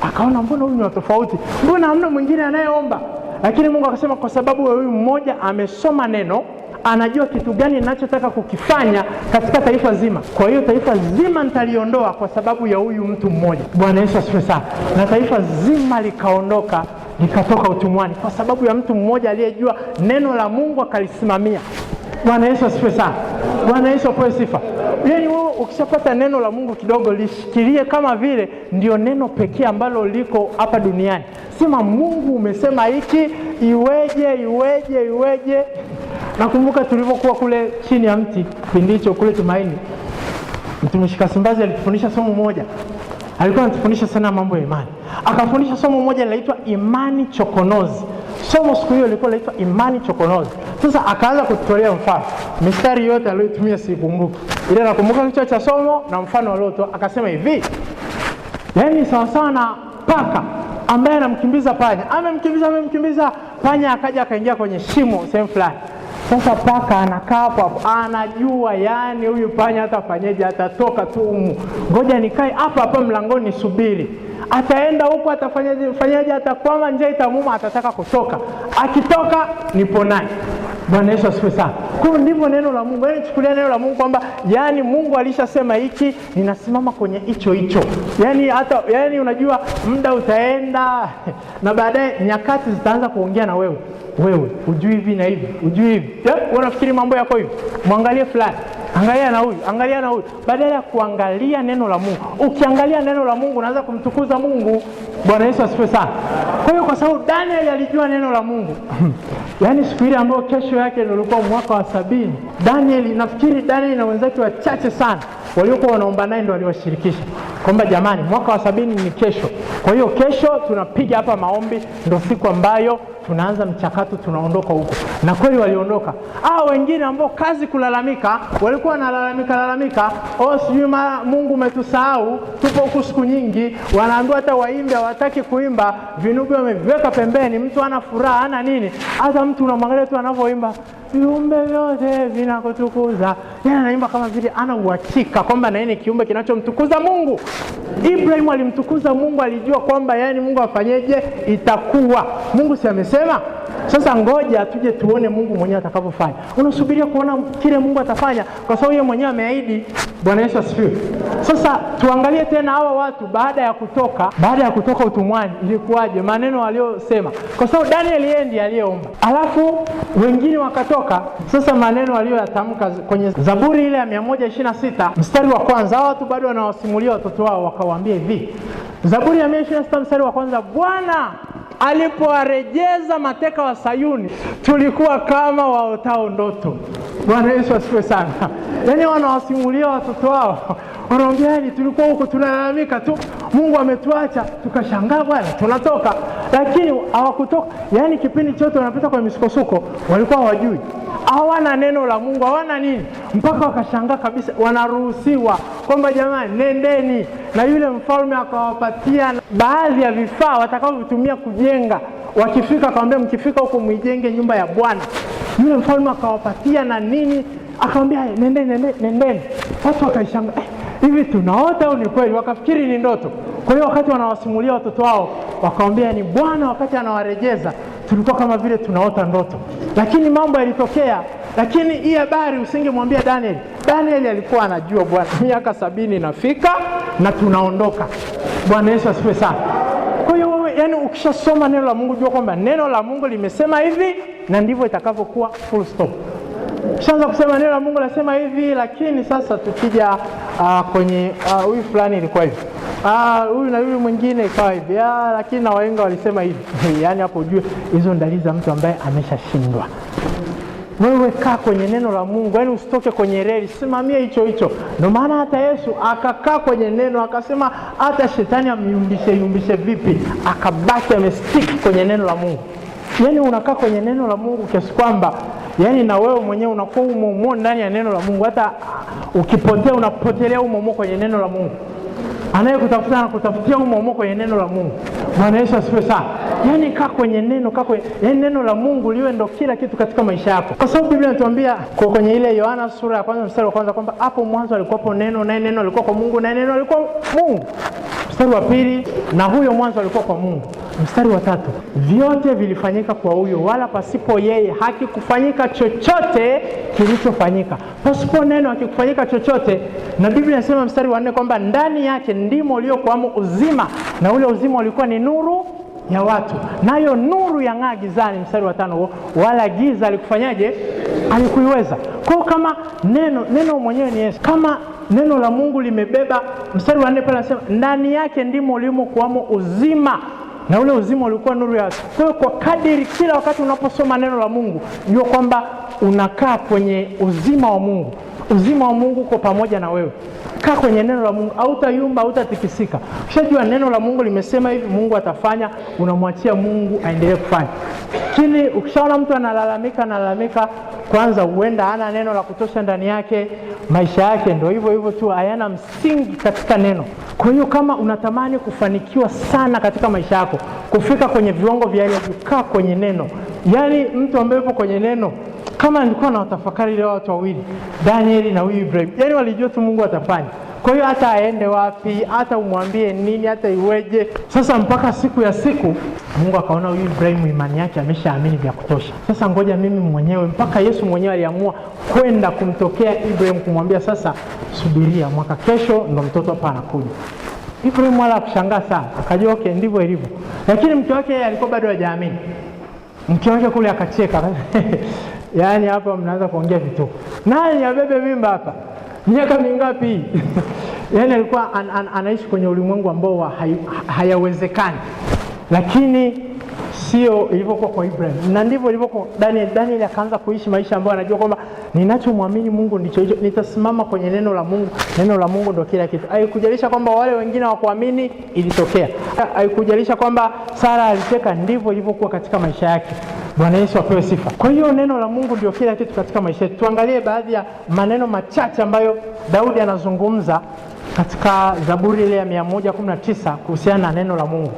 Akaona mbona huyu ni tofauti? Mbona hamna mwingine anayeomba? Lakini Mungu akasema, kwa sababu huyu mmoja amesoma neno, anajua kitu gani ninachotaka kukifanya katika taifa zima. Kwa hiyo taifa zima nitaliondoa kwa sababu ya huyu mtu mmoja. Bwana Yesu asifiwe sana. Na taifa zima likaondoka, likatoka utumwani kwa sababu ya mtu mmoja aliyejua neno la Mungu akalisimamia. Bwana Yesu asifiwe sana. Bwana Yesu apewe sifa. Yaani wewe ukishapata neno la Mungu kidogo, lishikilie kama vile ndio neno pekee ambalo liko hapa duniani. Sema, Mungu umesema hiki, iweje. Nakumbuka tulivyokuwa kule chini ya mti kipindi hicho kule Tumaini. Mtumishi Kasimbazi alitufundisha somo moja. Alikuwa anatufundisha sana mambo ya imani. Akafundisha somo moja linaloitwa imani chokonozi. Somo siku hiyo lilikuwa linaitwa imani chokonozi. Sasa akaanza kututolea mfano. Mistari yote aliyotumia sikumbuki. Ile nakumbuka kichwa cha somo na mfano aliotoa. Akasema hivi. Yaani sawa na paka ambaye anamkimbiza panya. Amemkimbiza panya, akaja akaingia kwenye shimo sehemu fulani. Sasa paka anakaa hapo, anajua yani huyu panya hatafanyaje, atatoka tu humu. Ngoja nikae hapa mlangoni nisubiri. Ataenda huko, atafanyaje, atakwama, njaa itamuuma, atataka kutoka. Akitoka nipo naye. Bwana Yesu asifiwe sana. Kwa ndivyo neno la Mungu. Yaani chukulia neno la Mungu kwamba yani Mungu alishasema hiki, ninasimama kwenye hicho. Yaani unajua muda utaenda na baadaye nyakati zitaanza kuongea na wewe. Ujui hivi na hivi, ujui hivi. Unafikiri mambo yako hivi. Muangalie fulani. Angalia na huyu. Badala ya kuangalia neno la Mungu. Ukiangalia neno la Mungu unaanza kumtukuza Mungu. Bwana Yesu asifiwe sana. Kwa hiyo kwa sababu Daniel alijua neno la Mungu. Yaani siku ile ambayo kesho yake ndio ulikuwa mwaka wa 70. Nafikiri Daniel na wenzake wachache sana waliokuwa wanaomba naye ndio waliwashirikisha. Kwamba jamani, mwaka wa 70 ni kesho. Kwa hiyo kesho tunapiga hapa maombi, ndio siku ambayo tunaanza mchakato, tunaondoka huko. Na kweli waliondoka. Wengine ambao kazi kulalamika, walikuwa wanalalamika, sijui Mungu umetusahau, tupo huku siku nyingi. Wanaambiwa hata waimbe, hawataki kuimba, vinubi wameviweka pembeni, mtu ana furaha, ana nini. Hata mtu unamwangalia tu anavyoimba, viumbe vyote vinakutukuza. Yeye anaimba kama vile ana uhakika kwamba na yeye ni kiumbe kinachomtukuza Mungu. Ibrahim alimtukuza Mungu, alijua kwamba yani Mungu afanyeje itakuwa. Mungu si amesema? Sasa ngoja tuje tuone Mungu mwenyewe atakavyofanya. Unasubiria kuona kile Mungu atafanya kwa sababu yeye mwenyewe ameahidi. Bwana Yesu asifiwe. Sasa tuangalie tena hawa watu baada ya kutoka utumwani ilikuwaje, maneno waliosema. Kwa sababu Daniel yeye ndiye aliyeomba. Alafu wengine wakatoka. Sasa maneno aliyoyatamka kwenye Zaburi ile ya 126 mstari wa kwanza, hawa watu bado wanawasimulia watoto wao, wakawaambia hivi. Zaburi ya 126 mstari wa kwanza, Bwana alipowarejeza mateka wa Sayuni, tulikuwa kama waotao ndoto. Bwana Yesu asifiwe sana. Yaani wanawasimulia watoto wao, wanaongea tulikuwa huko tunalalamika tu, Mungu ametuacha, tukashangaa Bwana tunatoka, lakini hawakutoka. Yaani kipindi chote wanapita kwa misukosuko, walikuwa hawajui, hawana neno la Mungu, hawana nini, mpaka wakashangaa kabisa wanaruhusiwa kwamba jamani nendeni. Na yule mfalme akawapatia baadhi ya vifaa watakavyotumia kujenga. Wakifika akamwambia mkifika huko muijenge nyumba ya Bwana. Yule mfalme akawapatia na nini, akamwambia nendeni. Watu wakaishangaa, hivi tunaota au ni kweli? Wakafikiri ni ndoto. Kwa hiyo wakati wanawasimulia watoto wao, wakamwambia ni Bwana wakati anawarejeza, tulikuwa kama vile tunaota ndoto. Lakini mambo yalitokea. Lakini hii habari usingemwambia Daniel. Daniel alikuwa anajua Bwana, miaka 70 inafika na tunaondoka. Bwana Yesu asifiwe sana. Kwa hiyo wewe yani ukishasoma neno la Mungu jua kwamba neno la Mungu limesema hivi na ndivyo itakavyokuwa, full stop. Kishaanza kusema neno la Mungu lasema hivi, lakini sasa tukija kwenye huyu fulani ilikuwa hivi. Huyu na yule mwingine ikawa hivi. Lakini na wahenga walisema hivi. Yaani hapo ujue hizo dalili za mtu ambaye ameshashindwa. Wewe kaa kwenye neno la Mungu, yaani usitoke kwenye reli, simamia hicho. Ndio maana hata Yesu akakaa kwenye neno, akasema hata shetani amyumbishe vipi, akabaki amestick kwenye neno la Mungu. Yaani unakaa kwenye neno la Mungu kiasi kwamba yaani na wewe mwenyewe unakuwa umo ndani ya neno la Mungu. Hata ukipotea unapotelea umo kwenye neno la Mungu. Anayekutafuta anakutafutia umo kwenye neno la Mungu. Bwana Yesu asifiwe sana. Yaani kaa kwenye neno, yaani neno la Mungu liwe ndo kila kitu katika maisha yako. Kwa sababu Biblia inatuambia kwenye ile Yohana sura ya 1 mstari wa 1 kwamba hapo mwanzo alikuwapo neno, na neno alikuwa kwa Mungu, na neno alikuwa Mungu. Mstari wa 2, na huyo mwanzo alikuwa kwa Mungu. Mstari wa 3, vyote vilifanyika kwa huyo, wala pasipo yeye hakikufanyika chochote kilichofanyika. Pasipo neno hakikufanyika chochote. Na Biblia inasema mstari wa 4 kwamba ndani yake ndimo uliokuwamo uzima, na ule uzima ulikuwa ni nuru ya watu, nayo nuru yang'aa gizani. Mstari wa 5, wala giza alikufanyaje? Alikuiweza. Kwa kama neno mwenyewe ni Yesu, kama neno la Mungu limebeba. Mstari wa 4 pale anasema ndani yake ndimo ulimokuwamo uzima, na ule uzima ulikuwa nuru ya watu. Kwa hiyo kwa kadiri kila wakati unaposoma neno la Mungu, jua kwamba unakaa kwenye uzima wa Mungu. Uzima wa Mungu uko pamoja na wewe. Kaa kwenye neno la Mungu, hautayumba, hautatikisika. Ukishajua neno la Mungu limesema hivi, Mungu atafanya, unamwachia Mungu aendelee kufanya. Lakini ukishaona mtu analalamika, kwanza huenda hana neno la kutosha ndani yake, maisha yake ndio hivyo tu, hayana msingi katika neno. Kwa hiyo kama unatamani kufanikiwa sana katika maisha yako, kufika kwenye viwango vya juu, kaa kwenye neno. Yaani mtu ambaye yupo kwenye neno, kama nilikuwa na watafakari leo watu wawili, Daniel na huyu Ibrahim, yaani walijua tu Mungu atafanya. Kwa hiyo hata aende wapi, hata umwambie nini, hata iweje. Sasa mpaka siku ya siku Mungu akaona huyu Ibrahim imani yake ameshaamini vya kutosha. Sasa ngoja mimi mwenyewe, mpaka Yesu mwenyewe aliamua kwenda kumtokea Ibrahim kumwambia sasa subiria, mwaka kesho ndo mtoto hapa anakuja. Ibrahim wala kushangaa sana, akajua okay ndivyo ilivyo. Lakini mke wake yeye alikuwa bado hajaamini. Mke wake kule akacheka. Yaani hapa mnaanza kuongea vitu. Nani abebe mimba hapa? Miaka mingapi? Yaani alikuwa anaishi kwenye ulimwengu ambao hayawezekani. Lakini sio ilivyokuwa kwa Ibrahim, na ndivyo ilivyokuwa Daniel. Daniel akaanza kuishi maisha ambayo anajua kwamba ninachomwamini Mungu ndicho hicho, nitasimama kwenye neno la Mungu. Neno la Mungu ndio kila kitu. Haikujalisha kwamba wale wengine hawakuamini, ilitokea. Haikujalisha kwamba Sara alicheka, ndivyo ilivyokuwa katika maisha yake. Bwana Yesu apewe sifa. Kwa hiyo neno la Mungu ndio kila kitu katika maisha yetu. Tuangalie baadhi ya maneno machache ambayo Daudi anazungumza katika Zaburi ile ya 119 kuhusiana na neno la Mungu.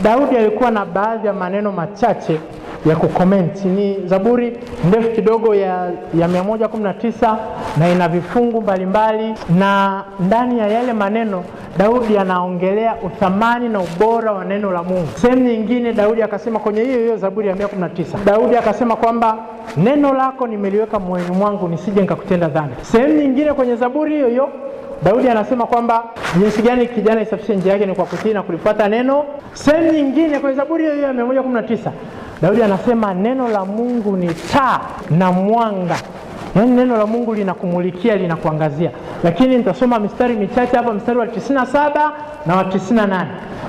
Daudi alikuwa na baadhi ya maneno machache ya kukomenti. Ni Zaburi ndefu kidogo ya 119 na ina vifungu mbalimbali, na ndani ya yale maneno Daudi anaongelea uthamani na ubora wa neno la Mungu. Sehemu nyingine Daudi akasema kwenye hiyo Zaburi ya 119, Daudi akasema kwamba neno lako nimeliweka moyoni mwangu nisije nikakutenda dhambi. Sehemu nyingine kwenye Zaburi hiyo Daudi anasema kwamba jinsi gani kijana isafishe njia yake ni kwa kutii na kulifuata neno. Sehemu nyingine kwenye Zaburi hiyo ya 119 Daudi anasema neno la Mungu ni taa na mwanga. Yaani neno la Mungu linakumulikia, linakuangazia. Lakini nitasoma mistari michache hapa, mstari wa 97 na wa 98.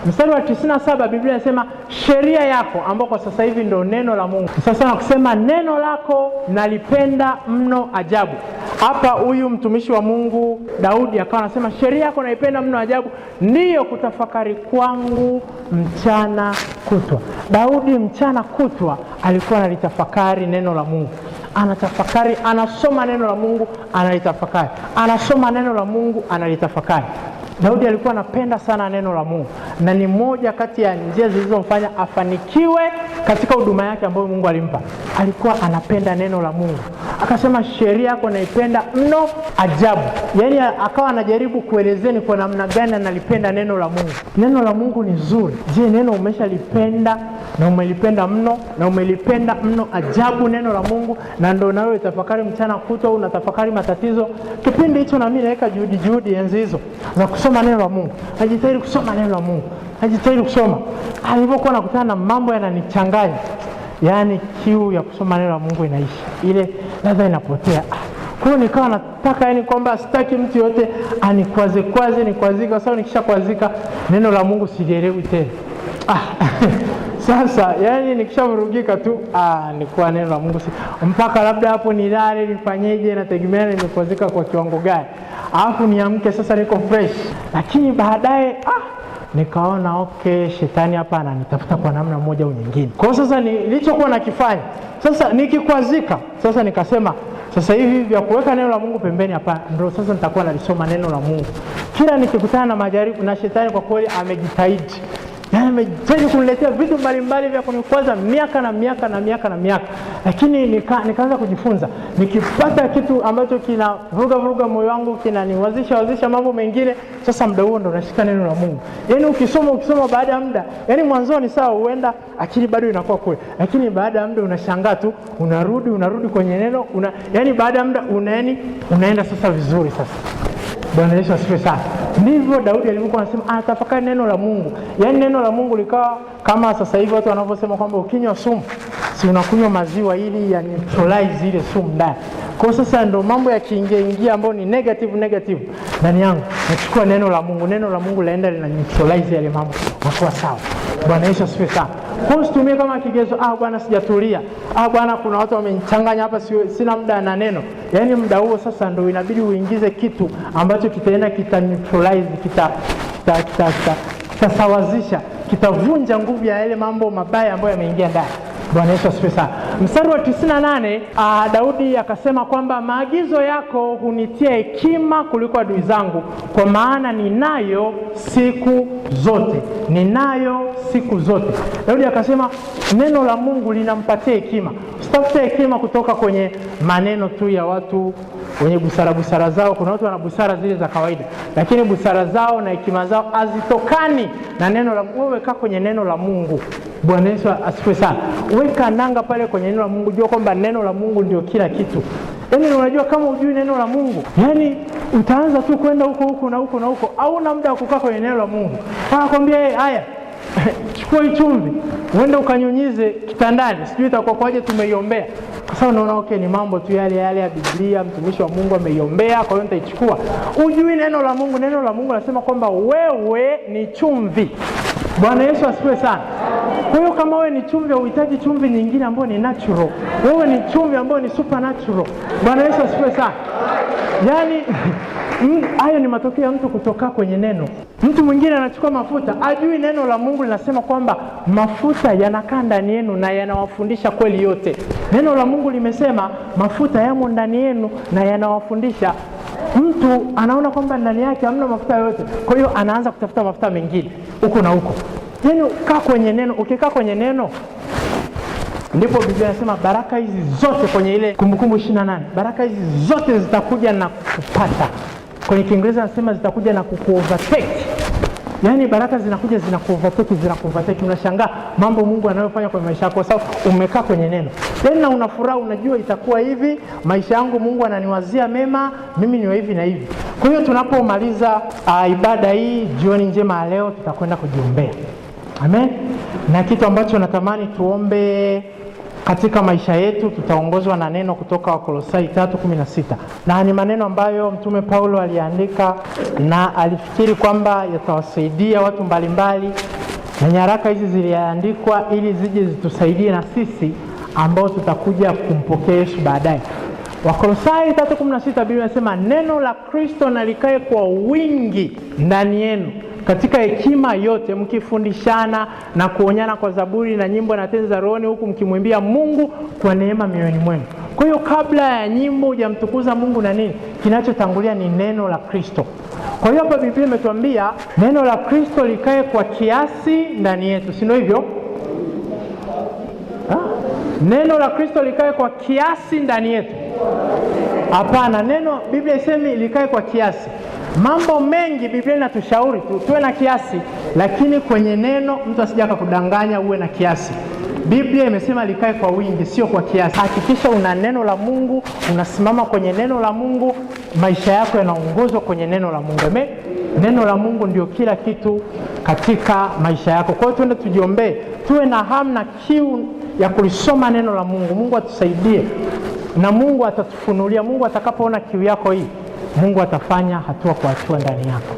Mstari wa 97 Biblia inasema sheria yako, ambao kwa sasa hivi ndio neno la Mungu. Sasa na kusema neno lako nalipenda mno ajabu. Hapa huyu mtumishi wa Mungu Daudi akawa anasema sheria yako naipenda mno ajabu, ndiyo kutafakari kwangu mchana kutwa. Daudi mchana kutwa alikuwa analitafakari neno la Mungu. Anatafakari, anasoma neno la Mungu, analitafakari. Anasoma neno la Mungu, analitafakari. Daudi alikuwa anapenda sana neno la Mungu, na ni moja kati ya njia zilizomfanya afanikiwe katika huduma yake ambayo Mungu alimpa. Alikuwa anapenda neno la Mungu. Akasema sheria yako naipenda mno ajabu. Yaani akawa anajaribu kuelezeni kwa namna gani analipenda neno la Mungu. Neno la Mungu ni zuri. Je, neno umeshalipenda na umelipenda mno na umelipenda mno ajabu neno la Mungu, na ndio nawe utafakari mchana kutwa, unatafakari matatizo. Kipindi hicho na mimi naweka juhudi enzi hizo za kusoma neno la Mungu. Najitahidi kusoma neno la Mungu. Najitahidi kusoma. Alipokuwa nakutana na mambo yananichanganya, yaani kiu ya kusoma neno la Mungu inaisha. Ile ladha inapotea. Kwa hiyo nikawa nataka yani kwamba sitaki mtu yote anikwaze nikwazika, kwa sababu nikishakwazika neno la Mungu sijielewi tena. Sasa yani nikishavurugika tu nilikuwa neno la Mungu mpaka labda hapo nilale nifanyeje, nategemea nimekwazika kwa kiwango gani. Alafu niamke sasa niko fresh. Lakini baadaye nikaona okay, shetani hapa ananitafuta kwa namna moja au nyingine. Kwa sasa nilichokuwa nakifanya, sasa nikikwazika, sasa nikasema sasa hivi vya kuweka neno la Mungu pembeni hapa, ndio sasa nitakuwa nalisoma neno la Mungu. Kila nikikutana na majaribu, na shetani kwa kweli amejitahidi. Yaani amejitahidi kuniletea vitu mbalimbali vya kunikwaza miaka na miaka. Lakini nikaanza kujifunza. Nikipata kitu ambacho kina vuruga moyo wangu, kinaniwazisha mambo mengine, sasa muda huo ndo nashika neno la Mungu. Yaani ukisoma baada ya muda, yaani mwanzoni sawa huenda akili bado inakuwa kule, lakini baada ya muda unashangaa tu, unarudi kwenye neno, yaani baada ya muda unaenda sasa vizuri sasa. Bwana Yesu asifiwe sana. Ndivyo Daudi alivyokuwa anasema anatafakari neno la Mungu. Yaani neno la Mungu likawa kama sasa hivi watu wanavyosema kwamba ukinywa sumu, si unakunywa maziwa ili ya neutralize ile sumu ndani. Kwa sasa ndo mambo ya kiingia ambayo ni negative ndani yangu. Nachukua neno la Mungu. Neno la Mungu laenda lina neutralize yale mambo. Nakuwa sawa. Bwana Yesu asifiwe sana. Kwa usitumie kama kigezo, bwana sijatulia. Bwana kuna watu wamenichanganya hapa, sina muda na neno. Yaani muda huo sasa ndio inabidi uingize kitu ambacho kitaenda neutralize, kitasawazisha, kitavunja nguvu ya yale mambo mabaya ambayo yameingia ndani. Bwana Yesu asifiwe sana. Mstari wa 98 Daudi akasema kwamba maagizo yako hunitia hekima kuliko adui zangu, kwa maana ninayo siku zote. Daudi akasema neno la Mungu linampatia hekima. Usitafute hekima kutoka kwenye maneno tu ya watu wenye busara zao. Kuna watu wana busara zile za kawaida, lakini busara zao na hekima zao hazitokani na neno la Mungu. Wewe kaa kwenye neno la Mungu. Bwana Yesu asifiwe sana. Weka nanga pale kwenye neno la Mungu. Jua kwamba neno la Mungu ndio kila kitu. Yaani unajua kama hujui neno la Mungu, yaani utaanza tu kwenda huko na huko, au na muda wa kukaa kwenye neno la Mungu. Anakuambia haya, chukua hii chumvi, uende ukanyunyize kitandani, sijui itakuwa kwaje, tumeiombea. Kwa sababu unaona okay, ni mambo tu yale ya Biblia, mtumishi wa Mungu ameiombea, kwa hiyo nitaichukua. Hujui neno la Mungu. Neno la Mungu nasema kwamba wewe ni chumvi. Bwana Yesu asifiwe sana. Kwa hiyo kama wewe ni chumvi, uhitaji chumvi nyingine ambayo ni natural. Wewe ni chumvi ambayo ni supernatural. Bwana Yesu asifiwe sana. Yaani hayo ni matokeo ya mtu kutoka kwenye neno. Mtu mwingine anachukua mafuta, ajui neno la Mungu linasema kwamba mafuta yanakaa ndani yenu na yanawafundisha kweli yote. Neno la Mungu limesema mafuta yamo ndani yenu na yanawafundisha. Mtu anaona kwamba ndani yake hamna mafuta yote, kwa hiyo anaanza kutafuta mafuta mengine huko na huko. Yaani kaa kwenye neno. Ukikaa kwenye neno, ndipo Biblia inasema baraka hizi zote, kwenye ile Kumbukumbu 28, baraka hizi zote zitakuja na kupata. Kwenye Kiingereza anasema zitakuja na kukuovertake. Yaani baraka zinakuja zinakuovertake. Unashangaa mambo Mungu anayofanya kwa maisha yako kwa sababu umekaa kwenye neno. Tena unafurahi, unajua itakuwa hivi, maisha yangu Mungu ananiwazia mema, mimi ni hivi na hivi. Kwa hiyo tunapomaliza ibada hii jioni njema leo, tutakwenda kujiombea. Amen. Na kitu ambacho natamani tuombe katika maisha yetu, tutaongozwa na neno kutoka Wakolosai 3:16. Na ni maneno ambayo Mtume Paulo aliandika na alifikiri kwamba yatawasaidia watu mbalimbali, na nyaraka hizi ziliandikwa ili zije zitusaidie na sisi ambao tutakuja kumpokea Yesu baadaye. Wakolosai 3:16, Biblia inasema neno la Kristo na likae kwa wingi ndani yenu katika hekima yote, mkifundishana na kuonyana kwa zaburi na nyimbo na tenzi za rohoni, huku mkimwimbia Mungu kwa neema mioyoni mwenu. Kwa hiyo kabla ya nyimbo hujamtukuza Mungu na nini, kinachotangulia ni neno la Kristo. Kwa hiyo hapa Biblia imetuambia neno la Kristo likae kwa kiasi ndani yetu, si ndio hivyo? Neno la Kristo likae kwa kiasi ndani yetu. Hapana, neno Biblia isemi likae kwa kiasi. Mambo mengi Biblia inatushauri tuwe na kiasi, lakini kwenye neno mtu asije akakudanganya uwe na kiasi. Biblia imesema likae kwa wingi, sio kwa kiasi. Hakikisha una neno la Mungu, unasimama kwenye neno la Mungu, maisha yako yanaongozwa kwenye neno la Mungu. Amen. Neno la Mungu ndio kila kitu katika maisha yako. Kwa hiyo twende tujiombee, tuwe na hamu na kiu ya kulisoma neno la Mungu. Mungu atusaidie na Mungu atatufunulia. Mungu atakapoona kiu yako hii, Mungu atafanya hatua kwa hatua ndani yako.